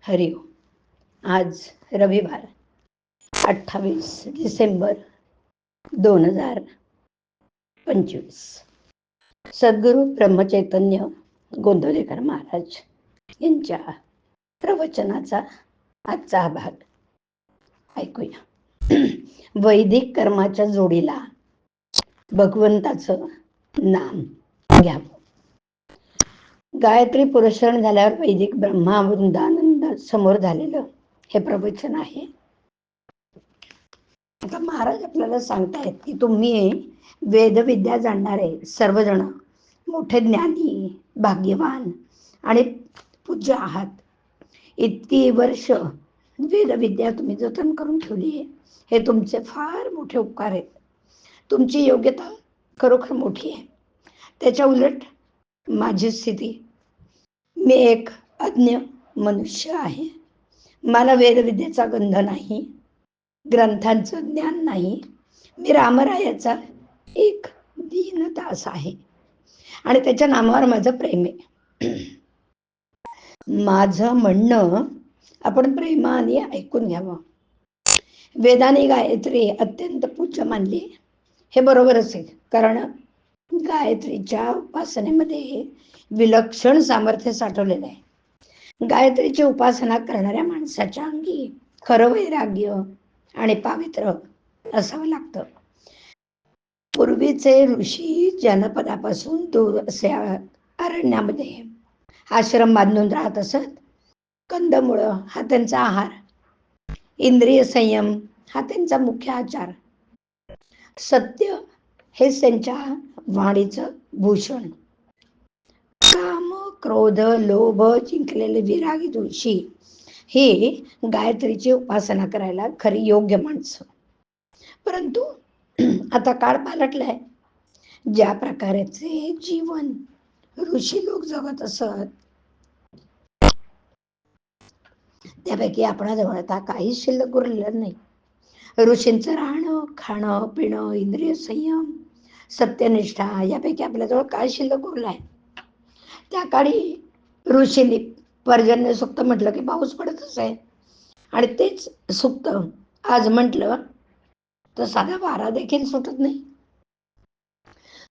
हरिओम. आज रविवार 28 डिसेंबर 2025. सद्गुरू ब्रह्मचैतन्य गोंदवलेकर महाराज यांच्या प्रवचनाचा आजचा हा भाग ऐकूया. वैदिक कर्माच्या जोडीला भगवंताचं नाम घ्यावं. गायत्री पुरस्करण झाल्यावर वैदिक ब्रह्मावृंदानंद समोर झालेलं हे प्रवचन आहे. आता महाराज आपल्याला सांगतायत की तुम्ही वेदविद्या जाणणारे सर्वजण मोठे ज्ञानी, भाग्यवान आणि पूज्य आहात. इतकी वर्ष वेदविद्या तुम्ही जतन करून ठेवली आहे, हे तुमचे फार मोठे उपकार आहेत. तुमची योग्यता खरोखर मोठी आहे. त्याच्या उलट माझी स्थिती, मी एक अज्ञ मनुष्य आहे. मला वेदविद्येचा गंध नाही, ग्रंथांचं ज्ञान नाही. मी रामरायाचा एक दीनदास आहे आणि त्याच्या नामावर माझं प्रेम आहे. माझं म्हणणं आपण प्रेमाने ऐकून घ्यावं. वेदाने गायत्री अत्यंत पूज्य मानली, हे बरोबरच आहे. कारण गायत्रीच्या उपासनेमध्ये विलक्षण सामर्थ्य साठवलेलं आहे. गायत्रीची उपासना करणाऱ्या माणसाच्या अंगी खरं वैराग्य आणि पावित्र्य असावं लागतं. पूर्वीचे ऋषी जनपदापासून दूर असे अरण्यामध्ये आश्रम बांधून राहत असत. कंदमुळं हा त्यांचा आहार, इंद्रिय संयम हा त्यांचा मुख्य आचार, सत्य हेच त्यांच्या वाणीचं भूषण. काम, क्रोध, लोभ जिंकलेले विरागी ऋषी ही गायत्रीची उपासना करायला खरी योग्य माणसं. परंतु आता काळ पालटलाय. ज्या प्रकारचे जीवन ऋषी लोक जगत असत, त्यापैकी आपणाजवळ आता काही शिल्लक उरलेलं नाही. ऋषींचं राहणं, खाणं, पिणं, इंद्रिय संयम, सत्यनिष्ठा यापैकी आपल्याजवळ काय शिल्लक उरलाय? त्या काळी ऋषींनी पर्जन्य सुक्त म्हटलं की पाऊस पडतच आहे, आणि तेच सुक्त आज म्हटलं तर साधा वारा देखील सुटत नाही.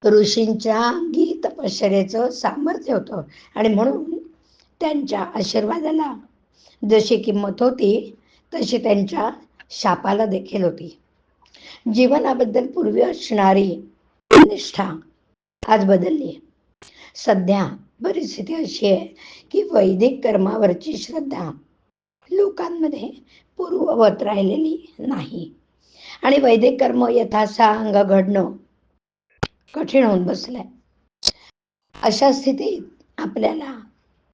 ऋषींच्या अंगी तपश्चर्याचं सामर्थ्य होतं आणि म्हणून त्यांच्या आशीर्वादाला जशी किंमत होती तशी त्यांच्या शापाला देखील होती. जीवनाबद्दल पूर्वी असणारी निष्ठा आज बदलली. सध्या परिस्थिती अशी आहे की वैदिक कर्मावरची श्रद्धा लोकांमध्ये पूर्ववत राहिलेली नाही आणि वैदिक कर्म यथासांग घडणं कठीण होऊन बसलंय. अशा स्थितीत आपल्याला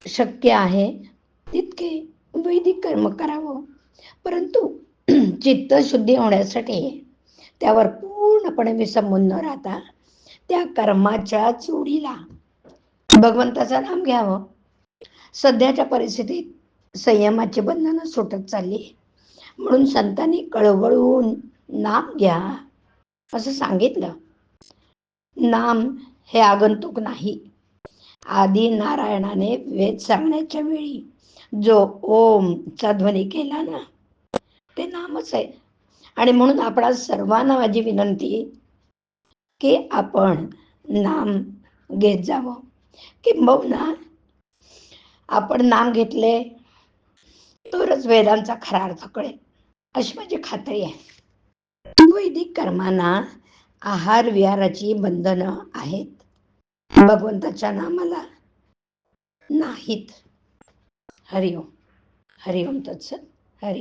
शक्य आहे तितके वैदिक कर्म करावं, परंतु चित्तशुद्धी होण्यासाठी त्यावर पूर्णपणे विसंबून न राहता त्या कर्माच्या जोडीला भगवंताचं नाम घ्यावं. सध्याच्या परिस्थितीत संयमाची बंधनं सुटत चालली, म्हणून संतांनी कळवळून नाम घ्या असं सांगितलं. नाम हे आगंतुक नाही. आदी नारायणाने वेद सांगण्याच्या वेळी जो ओमचा ध्वनी केला ना, ते नामच आहे. आणि म्हणून आपणा सर्वांना माझी विनंती की आपण नाम घेत जावं. किंबहुना आपण नाम घेतले तरच वेदांचा खरा अर्थ कळेल अशी माझी खात्री आहे. वैदिक कर्मांना आहार विहाराची बंधनं आहेत, भगवंताच्या नामाला नाहीत. हरिओम. हरिओम तत्सत. हरिओम.